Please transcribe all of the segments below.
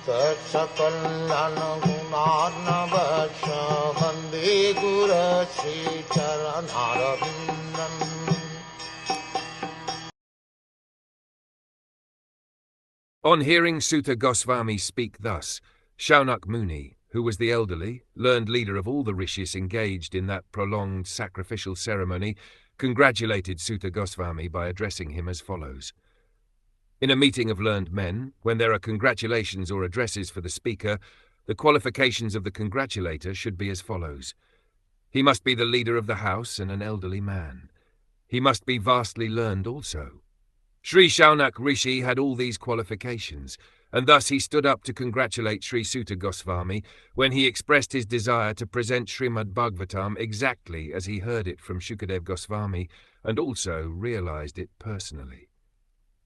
Sakal Gunarnavasha Vande Guru Sri Charanaravindan. On hearing Suta Goswami speak thus, Saunaka Muni, who was the elderly, learned leader of all the rishis engaged in that prolonged sacrificial ceremony, congratulated Suta Goswami by addressing him as follows. In a meeting of learned men, when there are congratulations or addresses for the speaker, the qualifications of the congratulator should be as follows. He must be the leader of the house and an elderly man. He must be vastly learned also. Sri Saunaka Rishi had all these qualifications, and thus he stood up to congratulate Sri Suta Goswami when he expressed his desire to present Srimad Bhagwatam exactly as he heard it from Shukadev Goswami and also realized it personally.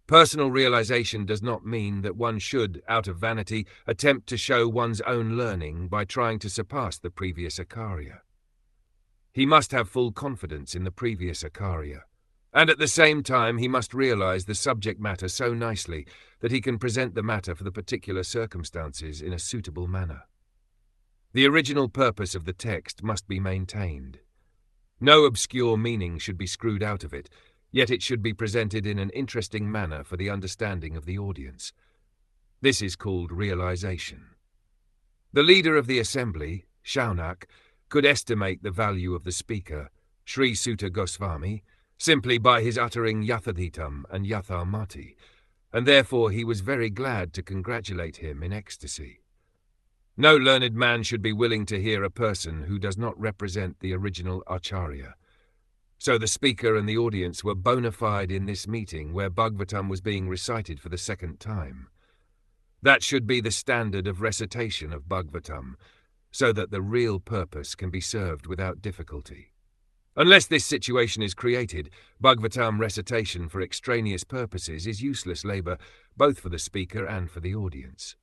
Personal realization does not mean that one should, out of vanity, attempt to show one's own learning by trying to surpass the previous Acharya. He must have full confidence in the previous Acharya. And at the same time he must realize the subject matter so nicely that he can present the matter for the particular circumstances in a suitable manner. The original purpose of the text must be maintained. No obscure meaning should be screwed out of it, yet it should be presented in an interesting manner for the understanding of the audience. This is called realization. The leader of the assembly, Saunaka, could estimate the value of the speaker, Sri Suta Goswami, simply by his uttering Yathadhitam and Yathamati, and therefore he was very glad to congratulate him in ecstasy. No learned man should be willing to hear a person who does not represent the original Acharya. So the speaker and the audience were bona fide in this meeting where Bhagavatam was being recited for the second time. That should be the standard of recitation of Bhagavatam, so that the real purpose can be served without difficulty. Unless this situation is created, Bhagavatam recitation for extraneous purposes is useless labor, both for the speaker and for the audience.